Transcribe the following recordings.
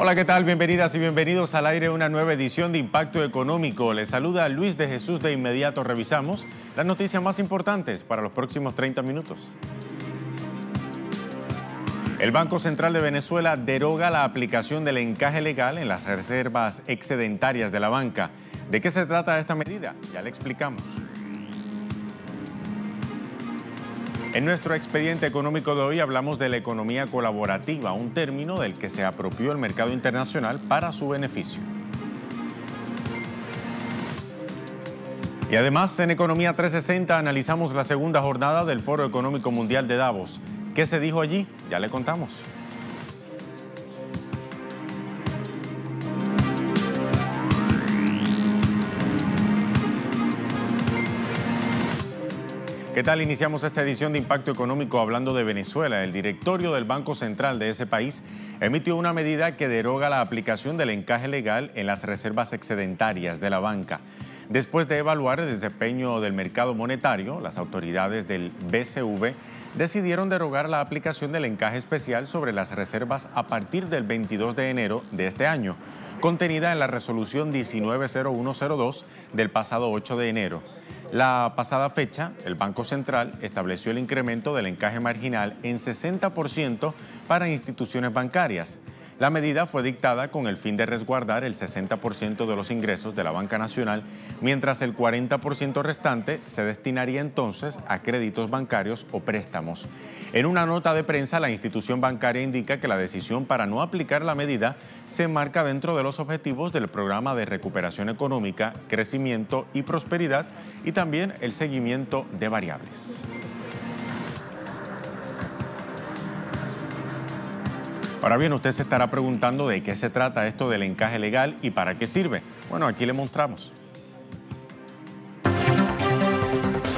Hola, ¿qué tal? Bienvenidas y bienvenidos al aire, una nueva edición de Impacto Económico. Les saluda Luis de Jesús. De inmediato revisamos las noticias más importantes para los próximos 30 minutos. El Banco Central de Venezuela deroga la aplicación del encaje legal en las reservas excedentarias de la banca. ¿De qué se trata esta medida? Ya le explicamos. En nuestro expediente económico de hoy hablamos de la economía colaborativa, un término del que se apropió el mercado internacional para su beneficio. Y además, en Economía 360 analizamos la segunda jornada del Foro Económico Mundial de Davos. ¿Qué se dijo allí? Ya le contamos. ¿Qué tal? Iniciamos esta edición de Impacto Económico hablando de Venezuela. El directorio del Banco Central de ese país emitió una medida que deroga la aplicación del encaje legal en las reservas excedentarias de la banca. Después de evaluar el desempeño del mercado monetario, las autoridades del BCV decidieron derogar la aplicación del encaje especial sobre las reservas a partir del 22 de enero de este año, contenida en la resolución 190102 del pasado 8 de enero. La pasada fecha, el Banco Central estableció el incremento del encaje marginal en 60% para instituciones bancarias. La medida fue dictada con el fin de resguardar el 60% de los ingresos de la banca nacional, mientras el 40% restante se destinaría entonces a créditos bancarios o préstamos. En una nota de prensa, la institución bancaria indica que la decisión para no aplicar la medida se enmarca dentro de los objetivos del Programa de Recuperación Económica, Crecimiento y Prosperidad y también el seguimiento de variables. Ahora bien, usted se estará preguntando de qué se trata esto del encaje legal y para qué sirve. Bueno, aquí le mostramos.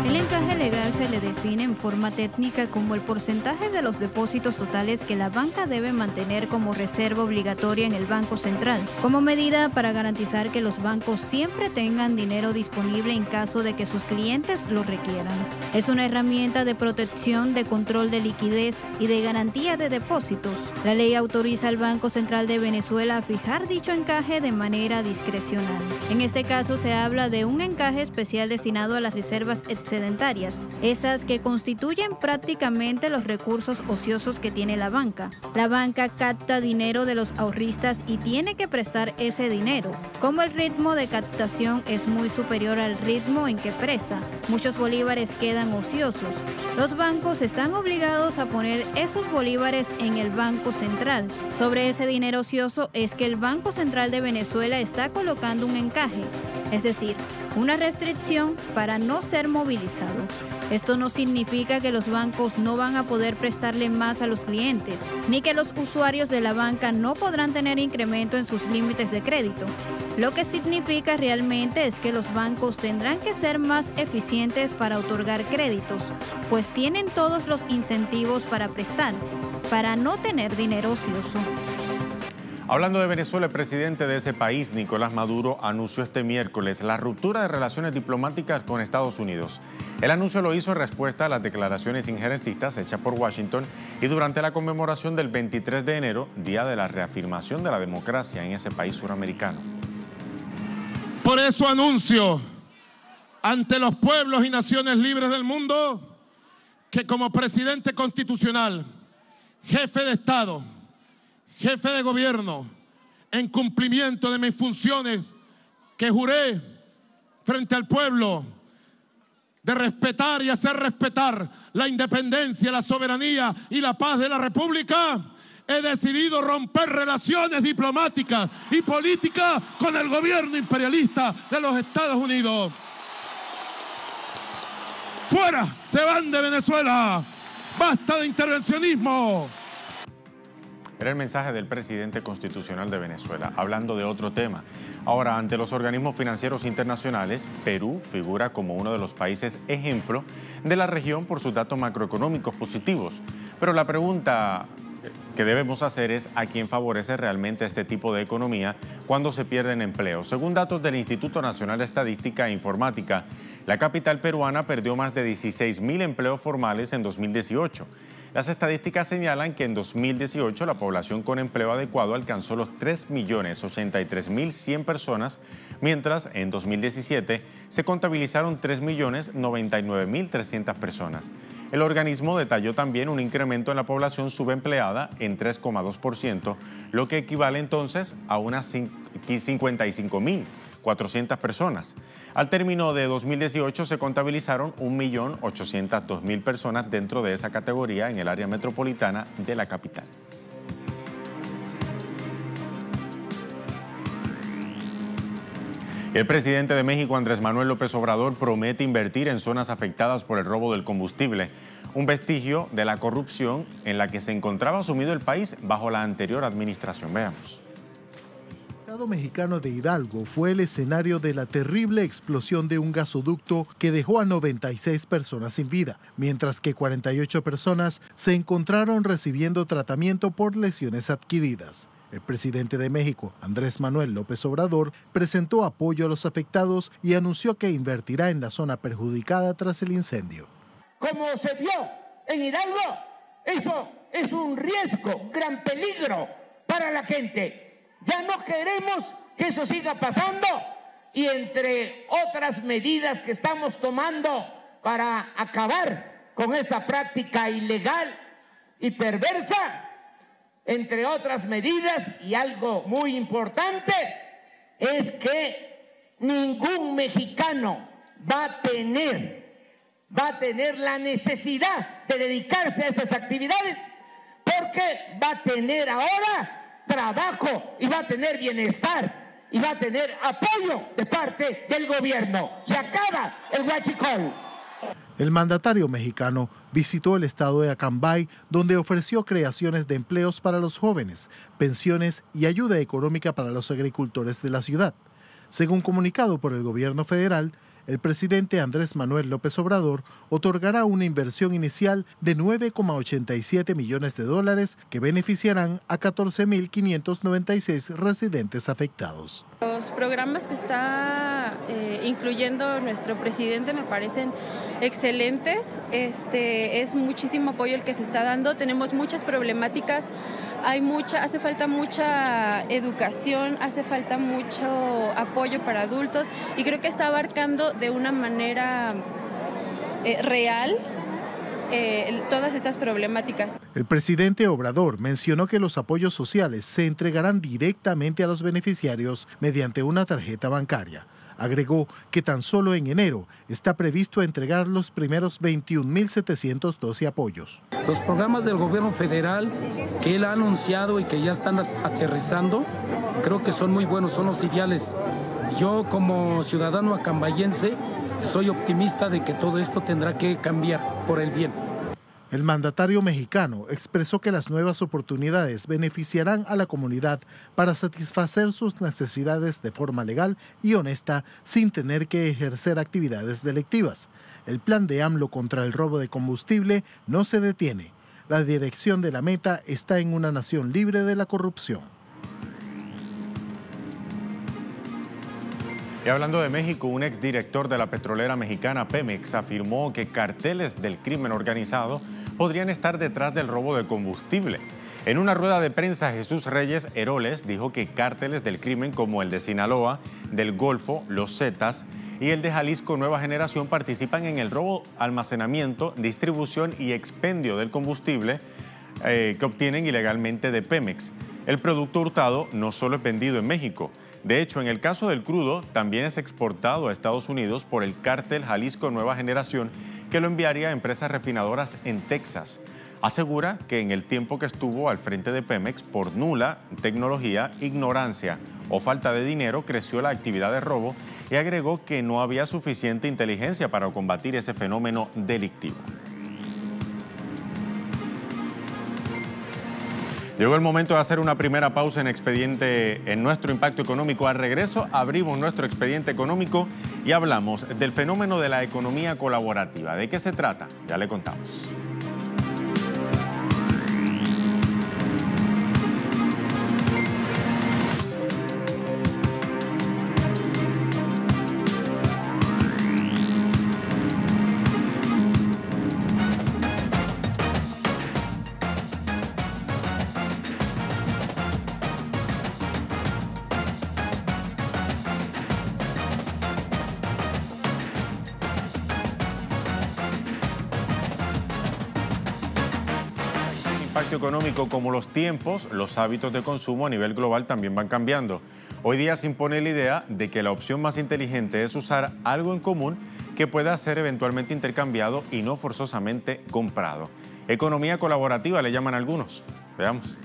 El encaje legal se le define en forma técnica como el porcentaje de los depósitos totales que la banca debe mantener como reserva obligatoria en el Banco Central, como medida para garantizar que los bancos siempre tengan dinero disponible en caso de que sus clientes lo requieran. Es una herramienta de protección, de control de liquidez y de garantía de depósitos. La ley autoriza al Banco Central de Venezuela a fijar dicho encaje de manera discrecional. En este caso se habla de un encaje especial destinado a las reservas excedentarias, esas que constituyen prácticamente los recursos ociosos que tiene la banca. La banca capta dinero de los ahorristas y tiene que prestar ese dinero. Como el ritmo de captación es muy superior al ritmo en que presta, muchos bolívares quedan ociosos. Los bancos están obligados a poner esos bolívares en el Banco Central. Sobre ese dinero ocioso es que el Banco Central de Venezuela está colocando un encaje, es decir, una restricción para no ser movilizado. Esto no significa que los bancos no van a poder prestarle más a los clientes, ni que los usuarios de la banca no podrán tener incremento en sus límites de crédito. Lo que significa realmente es que los bancos tendrán que ser más eficientes para otorgar créditos, pues tienen todos los incentivos para prestar, para no tener dinero ocioso. Hablando de Venezuela, el presidente de ese país, Nicolás Maduro, anunció este miércoles la ruptura de relaciones diplomáticas con Estados Unidos. El anuncio lo hizo en respuesta a las declaraciones injerencistas hechas por Washington y durante la conmemoración del 23 de enero, día de la reafirmación de la democracia en ese país suramericano. Por eso anuncio ante los pueblos y naciones libres del mundo que como presidente constitucional, jefe de Estado, jefe de gobierno, en cumplimiento de mis funciones que juré frente al pueblo, de respetar y hacer respetar la independencia, la soberanía y la paz de la República, he decidido romper relaciones diplomáticas y políticas con el gobierno imperialista de los Estados Unidos. ¡Fuera! ¡Se van de Venezuela! ¡Basta de intervencionismo! Era el mensaje del presidente constitucional de Venezuela, hablando de otro tema. Ahora, ante los organismos financieros internacionales, Perú figura como uno de los países ejemplo de la región por sus datos macroeconómicos positivos. Pero la pregunta que debemos hacer es a quién favorece realmente este tipo de economía cuando se pierden empleos. Según datos del Instituto Nacional de Estadística e Informática, la capital peruana perdió más de 16.000 empleos formales en 2018. Las estadísticas señalan que en 2018 la población con empleo adecuado alcanzó los 3.083.100 personas, mientras en 2017 se contabilizaron 3.099.300 personas. El organismo detalló también un incremento en la población subempleada en 3,2%, lo que equivale entonces a unas 55.400 personas. Al término de 2018 se contabilizaron 1.802.000 personas dentro de esa categoría en el área metropolitana de la capital. El presidente de México, Andrés Manuel López Obrador, promete invertir en zonas afectadas por el robo del combustible, un vestigio de la corrupción en la que se encontraba sumido el país bajo la anterior administración. Veamos. El estado mexicano de Hidalgo fue el escenario de la terrible explosión de un gasoducto que dejó a 96 personas sin vida, mientras que 48 personas se encontraron recibiendo tratamiento por lesiones adquiridas. El presidente de México, Andrés Manuel López Obrador, presentó apoyo a los afectados y anunció que invertirá en la zona perjudicada tras el incendio. Como se vio en Hidalgo, eso es un riesgo, un gran peligro para la gente. Ya no queremos que eso siga pasando y entre otras medidas que estamos tomando para acabar con esa práctica ilegal y perversa, entre otras medidas y algo muy importante, es que ningún mexicano va a tener la necesidad de dedicarse a esas actividades porque va a tener ahora trabajo y va a tener bienestar y va a tener apoyo de parte del gobierno. Se acaba el huachicol. El mandatario mexicano visitó el estado de Acambay, donde ofreció creaciones de empleos para los jóvenes, pensiones y ayuda económica para los agricultores de la ciudad. Según comunicado por el gobierno federal, el presidente Andrés Manuel López Obrador otorgará una inversión inicial de $9,87 millones que beneficiarán a 14.596 residentes afectados. Los programas que está incluyendo nuestro presidente me parecen excelentes. Es muchísimo apoyo el que se está dando. Tenemos muchas problemáticas, hace falta mucha educación, hace falta mucho apoyo para adultos y creo que está abarcando de una manera real todas estas problemáticas. El presidente Obrador mencionó que los apoyos sociales se entregarán directamente a los beneficiarios mediante una tarjeta bancaria. Agregó que tan solo en enero está previsto entregar los primeros 21.712 apoyos. Los programas del gobierno federal que él ha anunciado y que ya están aterrizando, creo que son muy buenos, son los ideales. Yo como ciudadano acambayense soy optimista de que todo esto tendrá que cambiar por el bien. El mandatario mexicano expresó que las nuevas oportunidades beneficiarán a la comunidad para satisfacer sus necesidades de forma legal y honesta sin tener que ejercer actividades delictivas. El plan de AMLO contra el robo de combustible no se detiene. La dirección de la meta está en una nación libre de la corrupción. Y hablando de México, un exdirector de la petrolera mexicana Pemex afirmó que carteles del crimen organizado podrían estar detrás del robo de combustible. En una rueda de prensa, Jesús Reyes Heroles dijo que cárteles del crimen como el de Sinaloa, del Golfo, los Zetas y el de Jalisco Nueva Generación participan en el robo, almacenamiento, distribución y expendio del combustible que obtienen ilegalmente de Pemex. El producto hurtado no solo es vendido en México. De hecho, en el caso del crudo, también es exportado a Estados Unidos por el cártel Jalisco Nueva Generación, que lo enviaría a empresas refinadoras en Texas. Asegura que en el tiempo que estuvo al frente de Pemex, por nula tecnología, ignorancia o falta de dinero, creció la actividad de robo y agregó que no había suficiente inteligencia para combatir ese fenómeno delictivo. Llegó el momento de hacer una primera pausa en nuestro impacto económico. Al regreso abrimos nuestro expediente económico y hablamos del fenómeno de la economía colaborativa. ¿De qué se trata? Ya le contamos. impacto económico, como los tiempos, los hábitos de consumo a nivel global también van cambiando. Hoy día se impone la idea de que la opción más inteligente es usar algo en común que pueda ser eventualmente intercambiado y no forzosamente comprado. Economía colaborativa le llaman algunos. Veamos.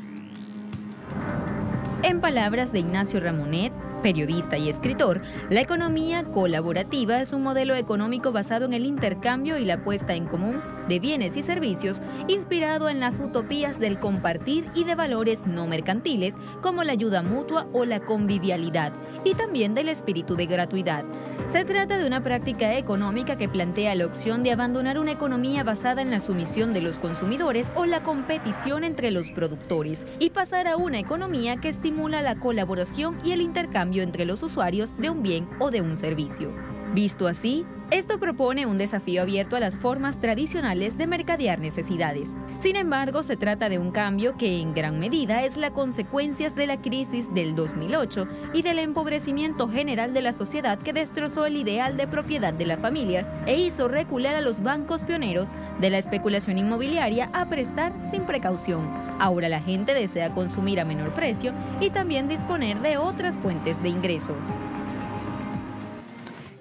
En palabras de Ignacio Ramonet, periodista y escritor, la economía colaborativa es un modelo económico basado en el intercambio y la puesta en común de bienes y servicios, inspirado en las utopías del compartir y de valores no mercantiles como la ayuda mutua o la convivialidad, y también del espíritu de gratuidad. Se trata de una práctica económica que plantea la opción de abandonar una economía basada en la sumisión de los consumidores o la competición entre los productores y pasar a una economía que estimula la colaboración y el intercambio entre los usuarios de un bien o de un servicio. Visto así, esto propone un desafío abierto a las formas tradicionales de mercadear necesidades. Sin embargo, se trata de un cambio que en gran medida es la consecuencia de la crisis del 2008 y del empobrecimiento general de la sociedad que destrozó el ideal de propiedad de las familias e hizo recular a los bancos pioneros de la especulación inmobiliaria a prestar sin precaución. Ahora la gente desea consumir a menor precio y también disponer de otras fuentes de ingresos.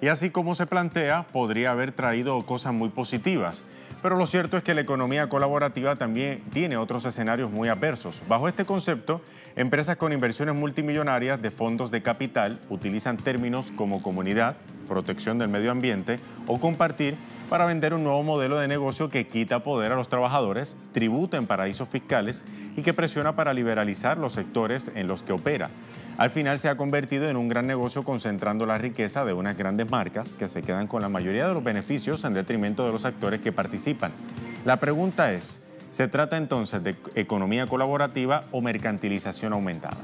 Y así como se plantea, podría haber traído cosas muy positivas. Pero lo cierto es que la economía colaborativa también tiene otros escenarios muy adversos. Bajo este concepto, empresas con inversiones multimillonarias de fondos de capital utilizan términos como comunidad, protección del medio ambiente o compartir para vender un nuevo modelo de negocio que quita poder a los trabajadores, tributa en paraísos fiscales y que presiona para liberalizar los sectores en los que opera. Al final se ha convertido en un gran negocio concentrando la riqueza de unas grandes marcas que se quedan con la mayoría de los beneficios en detrimento de los actores que participan. La pregunta es, ¿se trata entonces de economía colaborativa o mercantilización aumentada?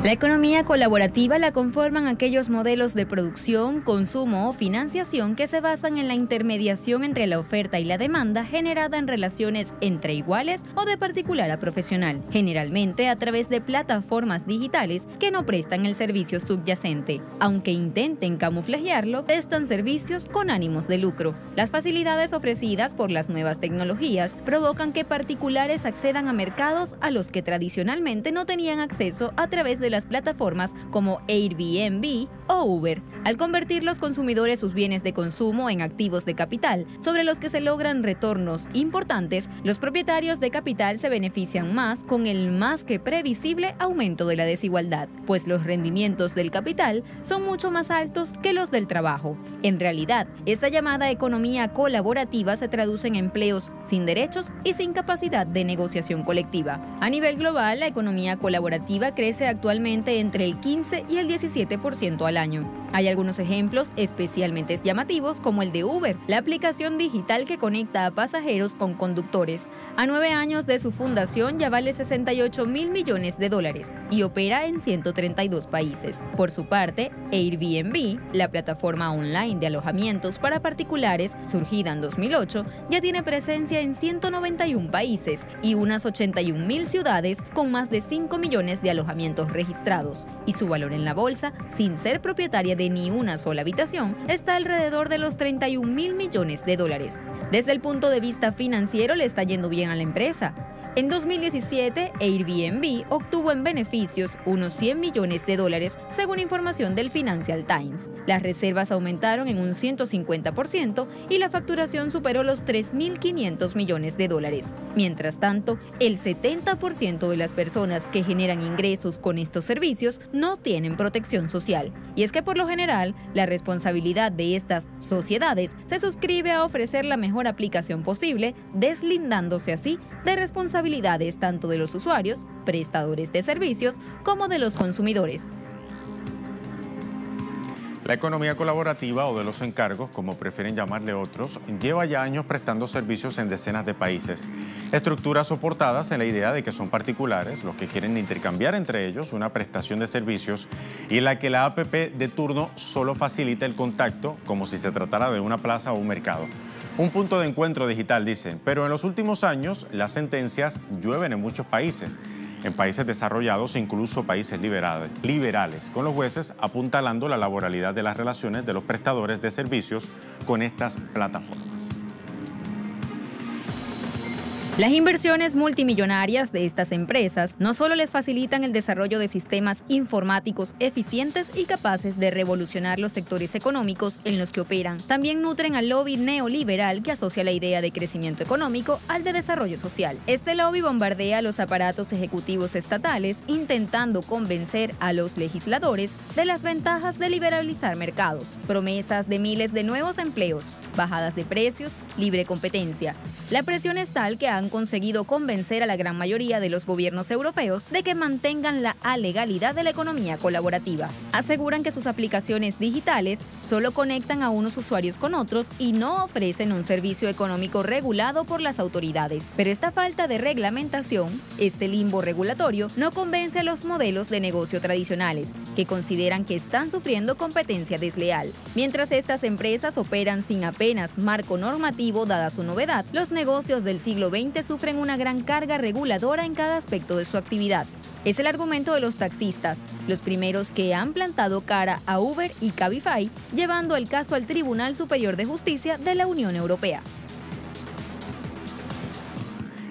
La economía colaborativa la conforman aquellos modelos de producción, consumo o financiación que se basan en la intermediación entre la oferta y la demanda generada en relaciones entre iguales o de particular a profesional, generalmente a través de plataformas digitales que no prestan el servicio subyacente. Aunque intenten camuflajearlo, prestan servicios con ánimos de lucro. Las facilidades ofrecidas por las nuevas tecnologías provocan que particulares accedan a mercados a los que tradicionalmente no tenían acceso a través de las plataformas como Airbnb o Uber, al convertir los consumidores sus bienes de consumo en activos de capital, sobre los que se logran retornos importantes. Los propietarios de capital se benefician más con el más que previsible aumento de la desigualdad, pues los rendimientos del capital son mucho más altos que los del trabajo. En realidad, esta llamada economía colaborativa se traduce en empleos sin derechos y sin capacidad de negociación colectiva. A nivel global, la economía colaborativa crece actualmente entre el 15 y el 17% al año. Hay algunos ejemplos especialmente llamativos como el de Uber, la aplicación digital que conecta a pasajeros con conductores. A 9 años de su fundación ya vale $68.000 millones y opera en 132 países. Por su parte, Airbnb, la plataforma online de alojamientos para particulares surgida en 2008, ya tiene presencia en 191 países y unas 81.000 ciudades con más de 5 millones de alojamientos registrados, y su valor en la bolsa, sin ser propietaria de ni una sola habitación, está alrededor de los $31.000 millones. Desde el punto de vista financiero le está yendo bien a la empresa. En 2017, Airbnb obtuvo en beneficios unos $100 millones, según información del Financial Times. Las reservas aumentaron en un 150% y la facturación superó los $3.500 millones. Mientras tanto, el 70% de las personas que generan ingresos con estos servicios no tienen protección social. Y es que por lo general, la responsabilidad de estas sociedades se suscribe a ofrecer la mejor aplicación posible, deslindándose así de responsabilidades tanto de los usuarios, prestadores de servicios, como de los consumidores. La economía colaborativa o de los encargos, como prefieren llamarle otros, lleva ya años prestando servicios en decenas de países. Estructuras soportadas en la idea de que son particulares los que quieren intercambiar entre ellos una prestación de servicios y en la que la app de turno solo facilita el contacto como si se tratara de una plaza o un mercado. Un punto de encuentro digital, dicen, pero en los últimos años las sentencias llueven en muchos países. en países desarrollados e incluso países liberales, con los jueces apuntalando la laboralidad de las relaciones de los prestadores de servicios con estas plataformas. Las inversiones multimillonarias de estas empresas no solo les facilitan el desarrollo de sistemas informáticos eficientes y capaces de revolucionar los sectores económicos en los que operan, también nutren al lobby neoliberal que asocia la idea de crecimiento económico al de desarrollo social. Este lobby bombardea los aparatos ejecutivos estatales intentando convencer a los legisladores de las ventajas de liberalizar mercados, promesas de miles de nuevos empleos, bajadas de precios, libre competencia. La presión es tal que han conseguido convencer a la gran mayoría de los gobiernos europeos de que mantengan la alegalidad de la economía colaborativa. Aseguran que sus aplicaciones digitales solo conectan a unos usuarios con otros y no ofrecen un servicio económico regulado por las autoridades. Pero esta falta de reglamentación, este limbo regulatorio, no convence a los modelos de negocio tradicionales, que consideran que están sufriendo competencia desleal. Mientras estas empresas operan sin apenas marco normativo dada su novedad, los negocios del siglo XX sufren una gran carga reguladora en cada aspecto de su actividad. Es el argumento de los taxistas, los primeros que han plantado cara a Uber y Cabify, llevando el caso al Tribunal Superior de Justicia de la Unión Europea.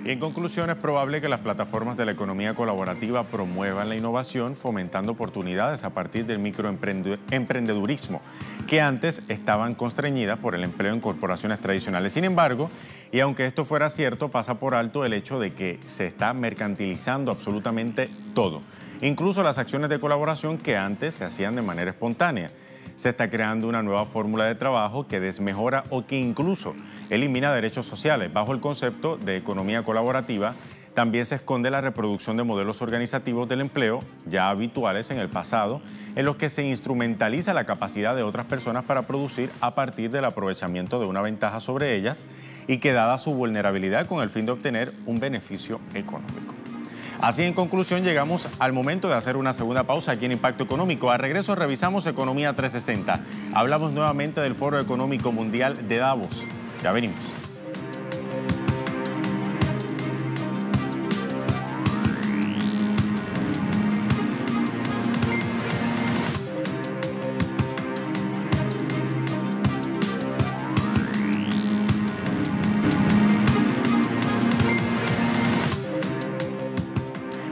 Y en conclusión, es probable que las plataformas de la economía colaborativa promuevan la innovación, fomentando oportunidades a partir del microemprendedurismo, que antes estaban constreñidas por el empleo en corporaciones tradicionales. Sin embargo, y aunque esto fuera cierto, pasa por alto el hecho de que se está mercantilizando absolutamente todo, incluso las acciones de colaboración que antes se hacían de manera espontánea. Se está creando una nueva fórmula de trabajo que desmejora o que incluso elimina derechos sociales. Bajo el concepto de economía colaborativa, también se esconde la reproducción de modelos organizativos del empleo ya habituales en el pasado, en los que se instrumentaliza la capacidad de otras personas para producir a partir del aprovechamiento de una ventaja sobre ellas y que, dada su vulnerabilidad, con el fin de obtener un beneficio económico. Así, en conclusión, llegamos al momento de hacer una segunda pausa aquí en Impacto Económico. A regreso revisamos Economía 360. Hablamos nuevamente del Foro Económico Mundial de Davos. Ya venimos.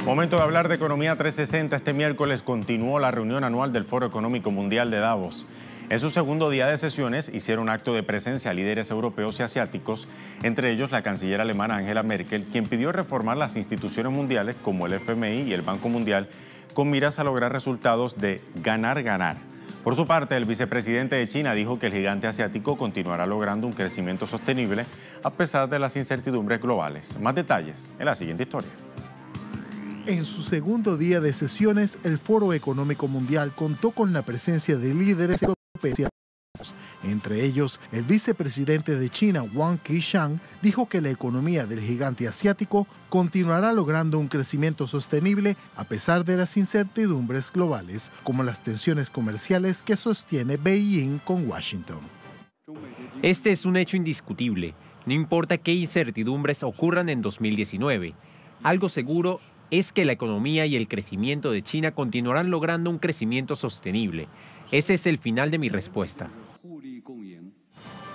Momento de hablar de Economía 360. Este miércoles continuó la reunión anual del Foro Económico Mundial de Davos. En su segundo día de sesiones hicieron acto de presencia líderes europeos y asiáticos, entre ellos la canciller alemana Angela Merkel, quien pidió reformar las instituciones mundiales como el FMI y el Banco Mundial con miras a lograr resultados de ganar-ganar. Por su parte, el vicepresidente de China dijo que el gigante asiático continuará logrando un crecimiento sostenible a pesar de las incertidumbres globales. Más detalles en la siguiente historia. En su segundo día de sesiones, el Foro Económico Mundial contó con la presencia de líderes europeos. Entre ellos, el vicepresidente de China, Wang Qishan, dijo que la economía del gigante asiático continuará logrando un crecimiento sostenible a pesar de las incertidumbres globales, como las tensiones comerciales que sostiene Beijing con Washington. Este es un hecho indiscutible. No importa qué incertidumbres ocurran en 2019. Algo seguro es que la economía y el crecimiento de China continuarán logrando un crecimiento sostenible. Ese es el final de mi respuesta.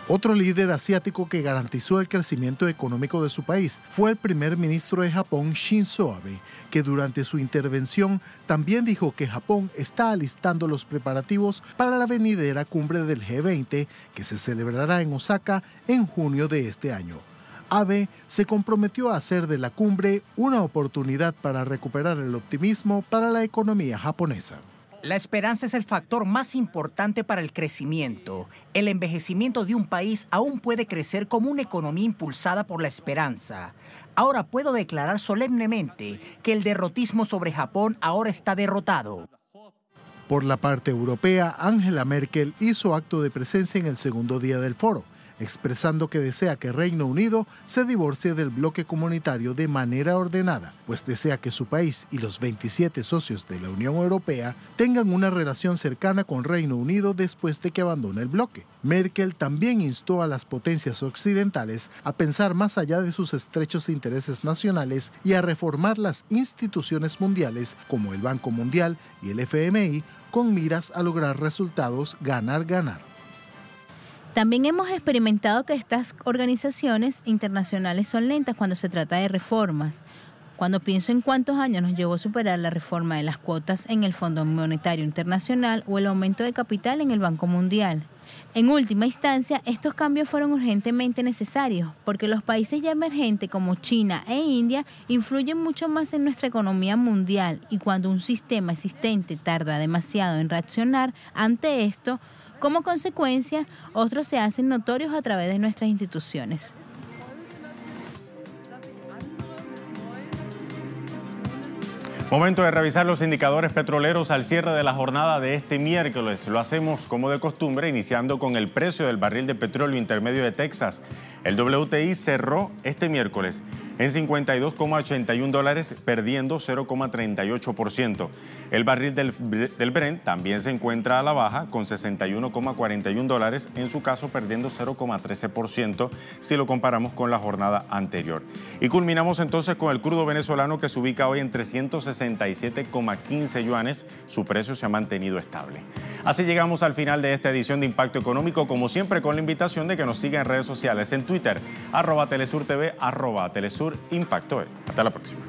Otro líder asiático que garantizó el crecimiento económico de su país fue el primer ministro de Japón, Shinzo Abe, que durante su intervención también dijo que Japón está alistando los preparativos para la venidera cumbre del G20, que se celebrará en Osaka en junio de este año. Abe se comprometió a hacer de la cumbre una oportunidad para recuperar el optimismo para la economía japonesa. La esperanza es el factor más importante para el crecimiento. El envejecimiento de un país aún puede crecer como una economía impulsada por la esperanza. Ahora puedo declarar solemnemente que el derrotismo sobre Japón ahora está derrotado. Por la parte europea, Angela Merkel hizo acto de presencia en el segundo día del foro. expresando que desea que Reino Unido se divorcie del bloque comunitario de manera ordenada, pues desea que su país y los 27 socios de la Unión Europea tengan una relación cercana con Reino Unido después de que abandone el bloque. Merkel también instó a las potencias occidentales a pensar más allá de sus estrechos intereses nacionales y a reformar las instituciones mundiales como el Banco Mundial y el FMI con miras a lograr resultados ganar-ganar. También hemos experimentado que estas organizaciones internacionales son lentas cuando se trata de reformas. Cuando pienso en cuántos años nos llevó a superar la reforma de las cuotas en el Fondo Monetario Internacional o el aumento de capital en el Banco Mundial. En última instancia, estos cambios fueron urgentemente necesarios porque los países ya emergentes como China e India influyen mucho más en nuestra economía mundial y cuando un sistema existente tarda demasiado en reaccionar ante esto, como consecuencia, otros se hacen notorios a través de nuestras instituciones. Momento de revisar los indicadores petroleros al cierre de la jornada de este miércoles. Lo hacemos como de costumbre, iniciando con el precio del barril de petróleo intermedio de Texas. El WTI cerró este miércoles en $52,81, perdiendo 0,38%. El barril del Brent también se encuentra a la baja con $61,41, en su caso perdiendo 0,13% si lo comparamos con la jornada anterior. Y culminamos entonces con el crudo venezolano que se ubica hoy en 367,15 yuanes. Su precio se ha mantenido estable. Así llegamos al final de esta edición de Impacto Económico, como siempre con la invitación de que nos siga en redes sociales, en Twitter, @TelesurTV, @TelesurImpacto. Hasta la próxima.